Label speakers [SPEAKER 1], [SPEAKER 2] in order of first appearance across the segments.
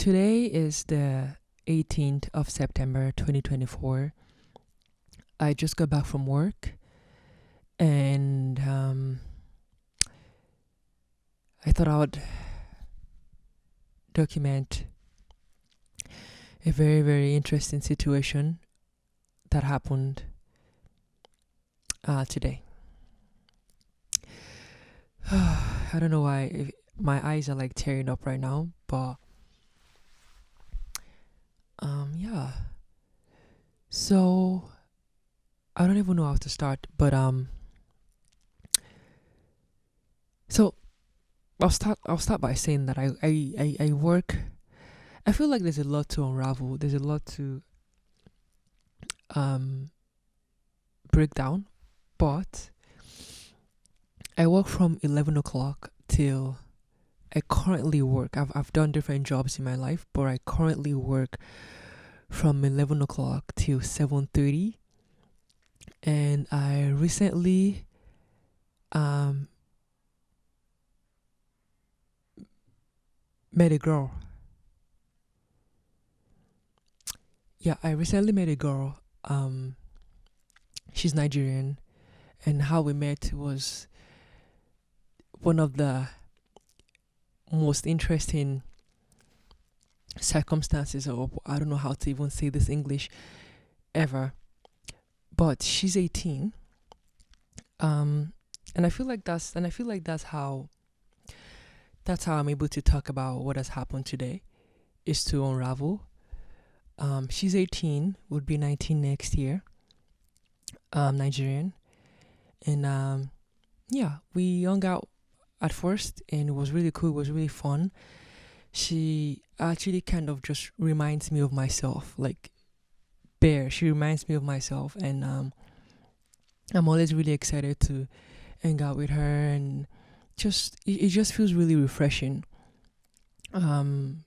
[SPEAKER 1] Today is the 18th of September 2024. I just got back from work and I thought I would document a very, very interesting situation that happened today. I don't know why my eyes are like tearing up right now, but yeah. So I don't even know how to start, but so I'll start by saying that I work. I feel like there's a lot to unravel. There's a lot to um break down, but I work from 11 o'clock till I currently work. I've done different jobs in my life, but I currently work from 11 o'clock till 7:30. And I recently um met a girl. Yeah, I recently met a girl. She's Nigerian, and how we met was one of the most interesting circumstances, or I don't know how to even say this English ever. But she's 18. Um, and I feel like that's how I'm able to talk about what has happened today is to unravel. She's 18, would be 19 next year. Nigerian, and yeah, we hung out at first, and it was really cool. It was really fun. She actually kind of just reminds me of myself, like Bear. She reminds me of myself, and I'm always really excited to hang out with her, and it just feels really refreshing. Um,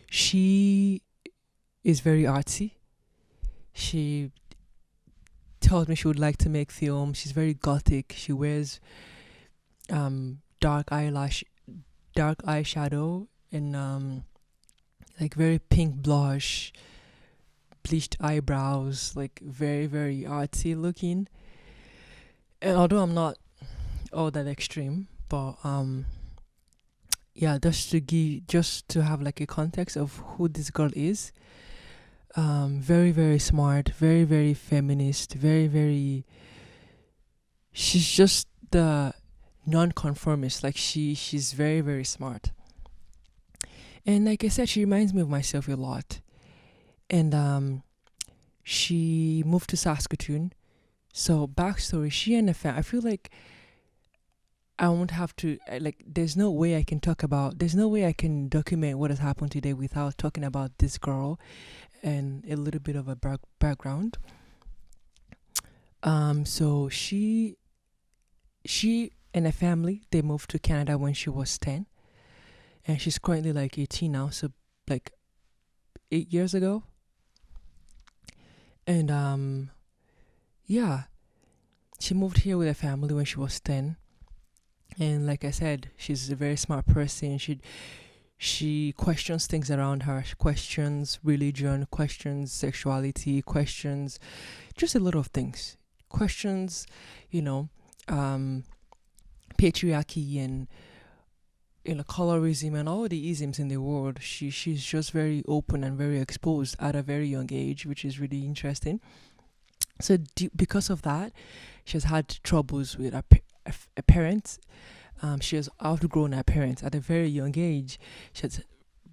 [SPEAKER 1] she is very artsy. She tells me she would like to make film. She's very gothic. She wears dark eyeshadow, and like very pink blush, bleached eyebrows, like very very artsy looking. And although I'm not all that extreme, but yeah, just to have like a context of who this girl is. Very very smart, very very feminist, very very. She's just the non-conformist. Like she's very very smart. And like I said, she reminds me of myself a lot. And she moved to Saskatoon. So backstory: she and the I feel like I won't have to like. There's no way I can talk about. There's no way I can document what has happened today without talking about this girl and a little bit of a background. So she and her family, they moved to Canada when she was 10, and she's currently like 18 now. So like 8 years ago, and yeah, she moved here with her family when she was 10. And like I said, she's a very smart person. She questions things around her. She questions religion, questions sexuality, questions just a lot of things. Questions, you know, patriarchy and colorism and all the isms in the world. She's just very open and very exposed at a very young age, which is really interesting. So because of that, she has had troubles with her parents. She has outgrown her parents at a very young age. She has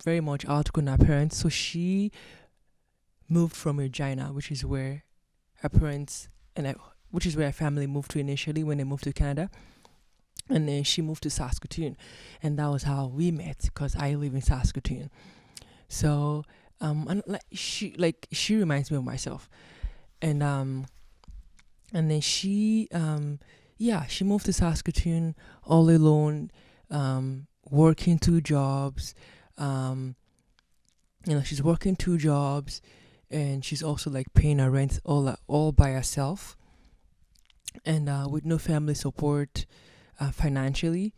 [SPEAKER 1] very much outgrown her parents. So she moved from Regina, which is where her parents which is where her family moved to initially when they moved to Canada. And then she moved to Saskatoon, and that was how we met because I live in Saskatoon. So and she reminds me of myself, and then she moved to Saskatoon all alone, working two jobs. She's working two jobs, and she's also like paying her rent all by herself, and with no family support financially,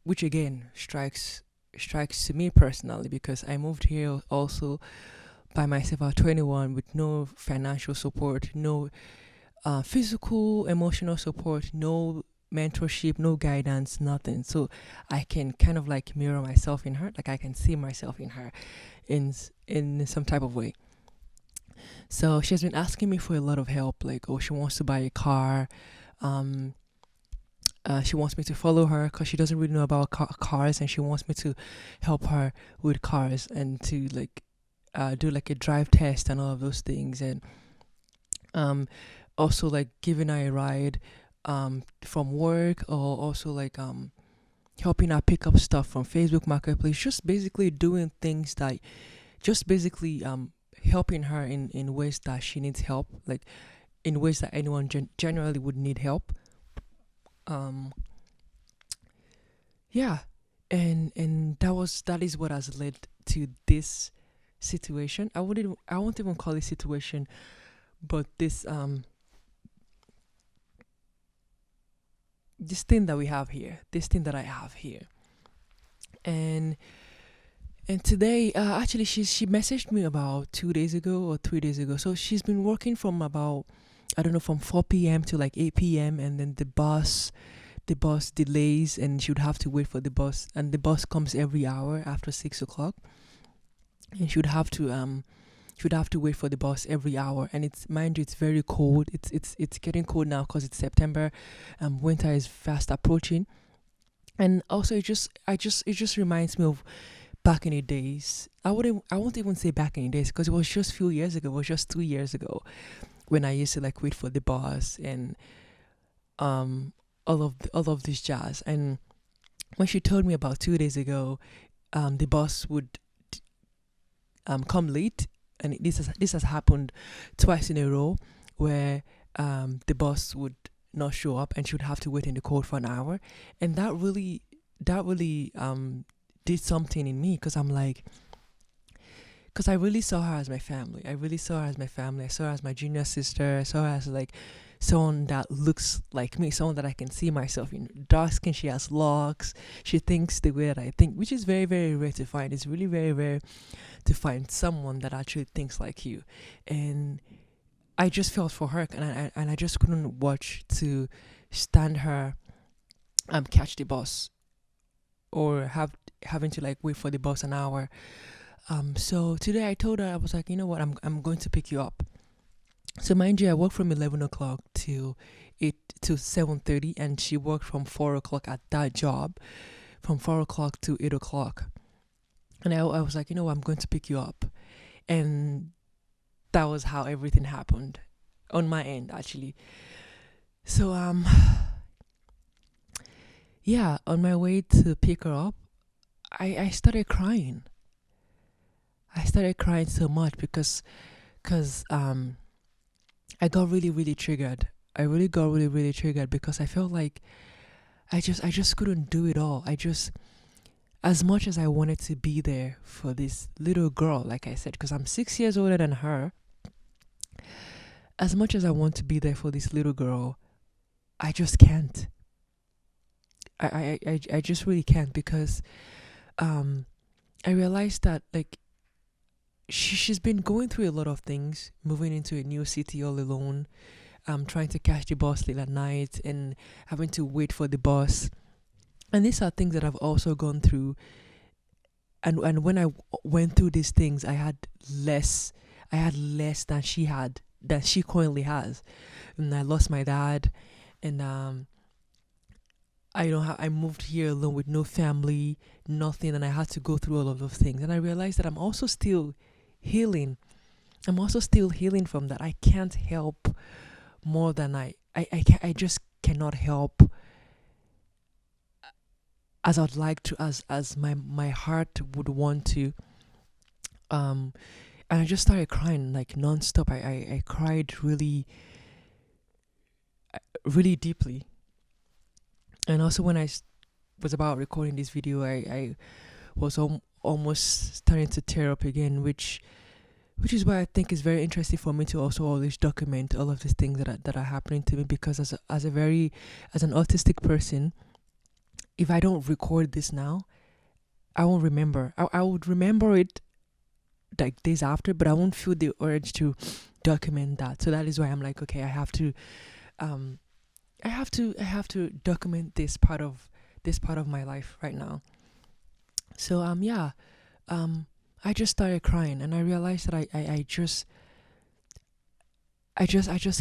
[SPEAKER 1] which again strikes strikes to me personally, because I moved here also by myself at 21 with no financial support, no physical, emotional support, no mentorship, no guidance, nothing. So I can kind of like mirror myself in her, like I can see myself in her in some type of way. So she's been asking me for a lot of help, like, oh, she wants to buy a car. Um, she wants me to follow her because she doesn't really know about cars, and she wants me to help her with cars and to like do like a drive test and all of those things, and um, also like giving her a ride from work, or also like helping her pick up stuff from Facebook Marketplace. Just basically doing things that just basically helping her in ways that she needs help, like in ways that anyone generally would need help. Um, yeah, and that is what has led to this situation. I won't even call it situation, but this thing that we have here, this thing that I have here, and today, actually, she messaged me about 2 days ago or 3 days ago. So she's been working from about, I don't know, from 4 p.m. to like 8 p.m. And then the bus delays, and she would have to wait for the bus, and the bus comes every hour after 6 o'clock, and she would have to wait for the bus every hour. And it's, mind you, it's very cold. It's getting cold now because it's September. Winter is fast approaching, and also it just reminds me of back in the days. I won't even say back in the days, because it was just a few years ago. It was just 2 years ago when I used to like wait for the bus, and all of this jazz. And when she told me about 2 days ago, the bus would come late, and this has happened twice in a row, where the bus would not show up, and she would have to wait in the cold for an hour. And that really did something in me, because I'm like, because I really saw her as my family. I really saw her as my family. I saw her as my junior sister. I saw her as like someone that looks like me, someone that I can see myself in. Dark skin, she has locks. She thinks the way that I think, which is very, very rare to find. It's really very rare to find someone that actually thinks like you. And I just felt for her, and I just couldn't watch to stand her catch the bus, or having to like wait for the bus an hour. So today I told her, I was like, you know what, I'm going to pick you up. So mind you, I work from 11 o'clock to 7:30, and she worked from 4 o'clock at that job, from 4 o'clock to 8 o'clock. And I was like, you know what, I'm going to pick you up. And that was how everything happened on my end, actually. So yeah, on my way to pick her up, I started crying. I started crying so much because I got really, really triggered. I really got really, really triggered, because I felt like I just couldn't do it all. As much as I wanted to be there for this little girl, like I said, because I'm 6 years older than her, as much as I want to be there for this little girl, I just can't. I just really can't, because um I realized that like she's been going through a lot of things, moving into a new city all alone, trying to catch the bus late at night, and having to wait for the bus. And these are things that I've also gone through. And when I went through these things, less I had less than she currently has. And I lost my dad, and I moved here alone with no family, nothing, and I had to go through all of those things. And I realized that I'm also still healing. I'm also still healing from that. I can't help more than I just cannot help as I'd like to, as my heart would want to. And I just started crying like nonstop. I cried really, really deeply. And also when was about recording this video, I was almost starting to tear up again, which is why I think it's very interesting for me to also always document all of these things that are happening to me, because as an autistic person, if I don't record this now, I won't remember. I would remember it like days after, but I won't feel the urge to document that. So that is why I'm like, okay, um I have to document this part of my life right now. So yeah, um I just started crying and I realized that I just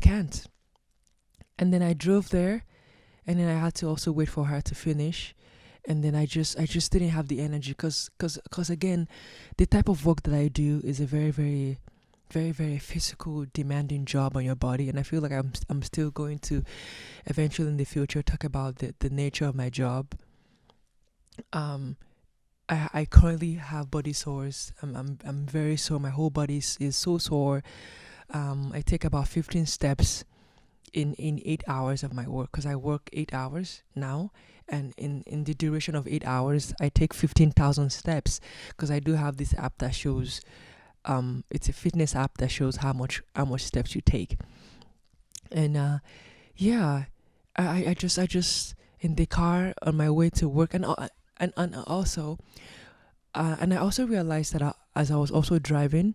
[SPEAKER 1] can't. And then I drove there and then I had to also wait for her to finish. And then I just didn't have the energy because again, the type of work that I do is a very physical demanding job on your body, and I feel like I'm still going to eventually in the future talk about the nature of my job. um I currently have body sores. I'm very sore. My whole body is so sore. I take about 15 steps in 8 hours of my work because I work 8 hours now, and in the duration of 8 hours, I take 15,000 steps because I do have this app that shows. It's a fitness app that shows how much steps you take, and yeah, I just in the car on my way to work, and also and I also realized that as I was also driving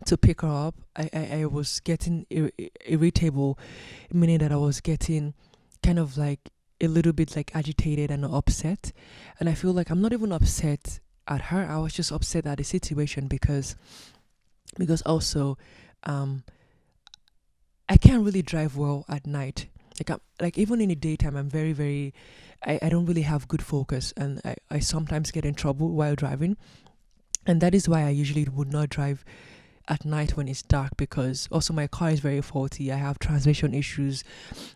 [SPEAKER 1] to pick her up, I was getting irritable, meaning that I was getting kind of like a little bit like agitated and upset. And I feel like I'm not even upset at her. I was just upset at the situation because also um I can't really drive well at night. Like even in the daytime I'm very I don't really have good focus, and I sometimes get in trouble while driving. And that is why I usually would not drive at night when it's dark, because also my car is very faulty. I have transmission issues.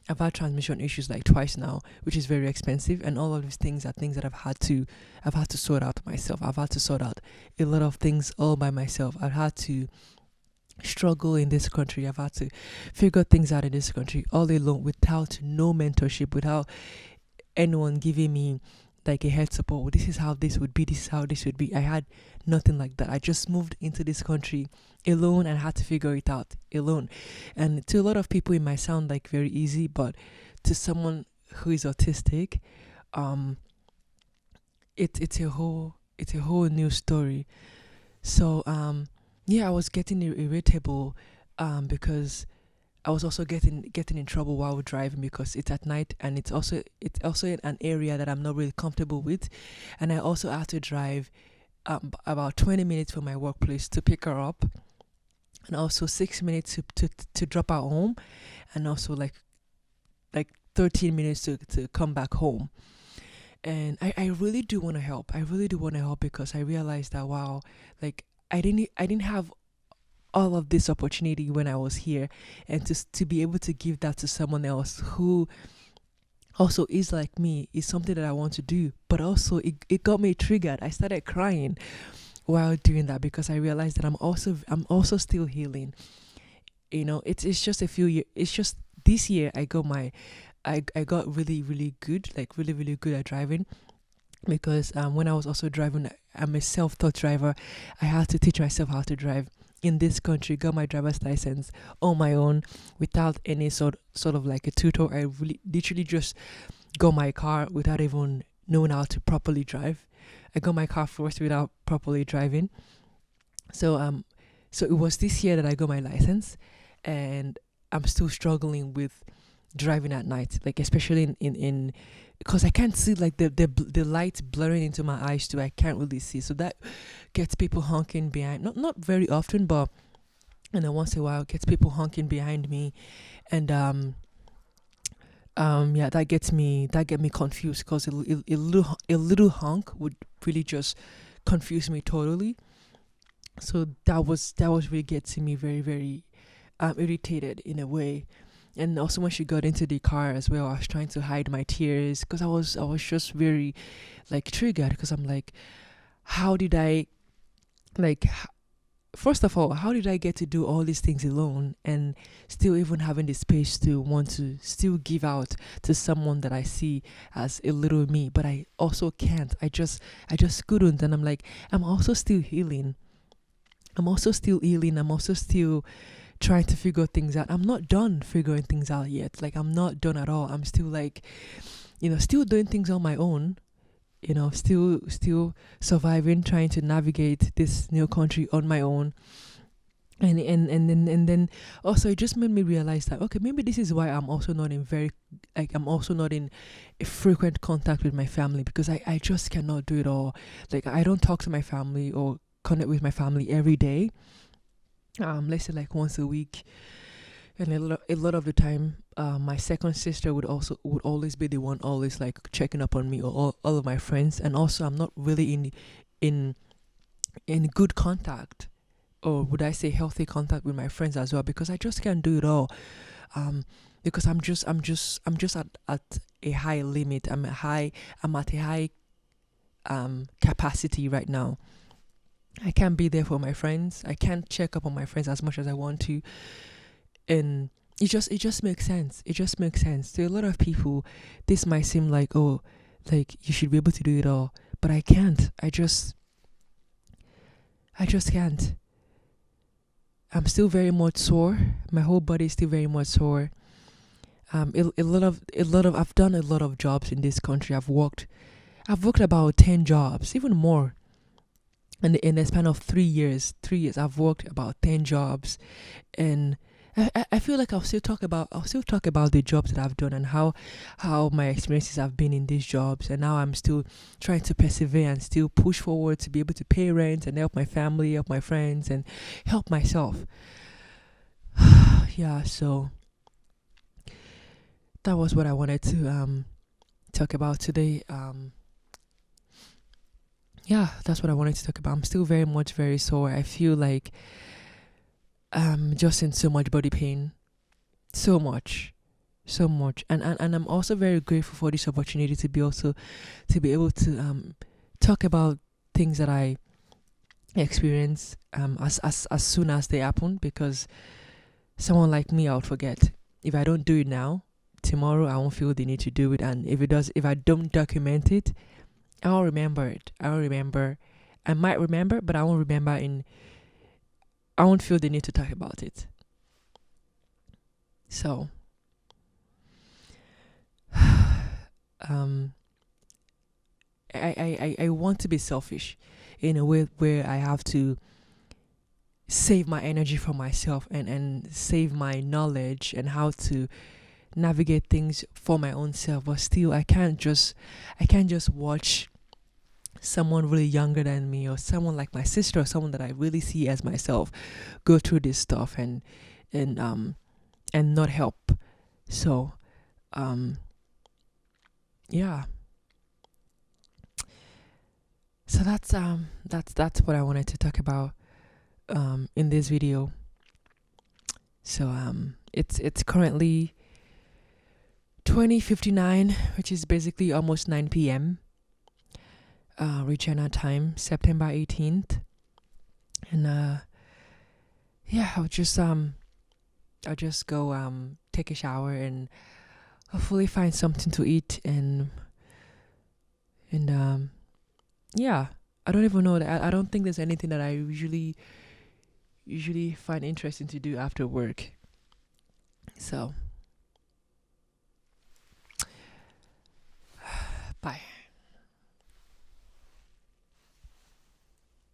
[SPEAKER 1] I've had transmission issues like twice now, which is very expensive, and all of these things are things that I've had to sort out myself. I've had to sort out a lot of things all by myself. I've had to struggle in this country. I've had to figure things out in this country all alone without no mentorship, without anyone giving me like a heads up. Oh, this is how this would be. This is how this would be. I had nothing like that. I just moved into this country alone and had to figure it out alone. And to a lot of people, it might sound like very easy, but to someone who is autistic, um, it's a whole new story. So yeah, I was getting irritable because I was also getting in trouble while driving because it's at night, and it's also in an area that I'm not really comfortable with, and I also had to drive about 20 minutes from my workplace to pick her up, and also 6 minutes to drop her home, and also like 13 minutes to come back home. And I really do want to help. I really do want to help because I realized that wow, like I didn't have all of this opportunity when I was here, and to be able to give that to someone else who also is like me is something that I want to do. But also it got me triggered. I started crying while doing that because I realized that I'm also still healing. You know, it's just a few years. It's just this year I got really good, like really good at driving, because when I was also driving, I'm a self-taught driver. I had to teach myself how to drive in this country. Got my driver's license on my own without any sort of like a tutor. I really literally just got my car without even knowing how to properly drive. I got my car first without properly driving. So so it was this year that I got my license, and I'm still struggling with driving at night, like especially in because I can't see, like the lights blurring into my eyes too. I can't really see, so that gets people honking behind. Not very often, but once in a while, it gets people honking behind me, and yeah, that get me confused because a little honk would really just confuse me totally. So that was really getting me very irritated in a way. And also when she got into the car as well, I was trying to hide my tears because I was just very like triggered, because I'm like, how did I like first of all, how did I get to do all these things alone and still even having the space to want to still give out to someone that I see as a little me, but I also can't. I just couldn't, and I'm like, I'm also still healing. I'm also still healing. I'm also still trying to figure things out. I'm not done figuring things out yet. Like I'm not done at all. I'm still like, still doing things on my own. still surviving, trying to navigate this new country on my own. And then also it just made me realize that, okay, maybe this is why I'm also not in a frequent contact with my family, because I just cannot do it all. Like, I don't talk to my family or connect with my family every day. Let's say like once a week. And a lot of the time, my second sister would always be the one always like checking up on me, or all of my friends. And also, I'm not really in in good contact, or would I say healthy contact with my friends as well, because I just can't do it all. Um, because I'm just at a high limit. I'm at a high capacity right now. I can't be there for my friends. I can't check up on my friends as much as I want to, and it just makes sense. It just makes sense to a lot of people. This might seem like, oh, like you should be able to do it all, but I can't. I just can't. I'm still very much sore. My whole body is still very much sore. A lot of I've done a lot of jobs in this country. I've worked about 10 jobs, even more. And in the span of 3 years, I've worked about 10 jobs. And I feel like I'll still talk about the jobs that I've done, and how my experiences have been in these jobs, and now I'm still trying to persevere and still push forward to be able to pay rent and help my family, help my friends, and help myself. Yeah, so that was what I wanted to talk about today. Yeah, that's what I wanted to talk about. I'm still very much very sore. I feel like I'm just in so much body pain, so much, so much. And I'm also very grateful for this opportunity to be able to talk about things that I experience as soon as they happen, because someone like me, I'll forget. If I don't do it now, tomorrow I won't feel the need to do it. And if I don't document it, I'll remember it. I'll remember. I might remember, but I won't feel the need to talk about it. So, um, I want to be selfish in a way where I have to save my energy for myself, and save my knowledge and how to navigate things for my own self. But still, I can't just watch someone really younger than me, or someone like my sister, or someone that I really see as myself, go through this stuff, and and not help. So, um yeah. So that's what I wanted to talk about in this video. So it's currently 20:59, which is basically almost 9 p.m. Regina time, September 18th. And yeah, I'll just go take a shower, and hopefully find something to eat, and yeah. I don't even know that I don't think there's anything that I usually find interesting to do after work. So, bye.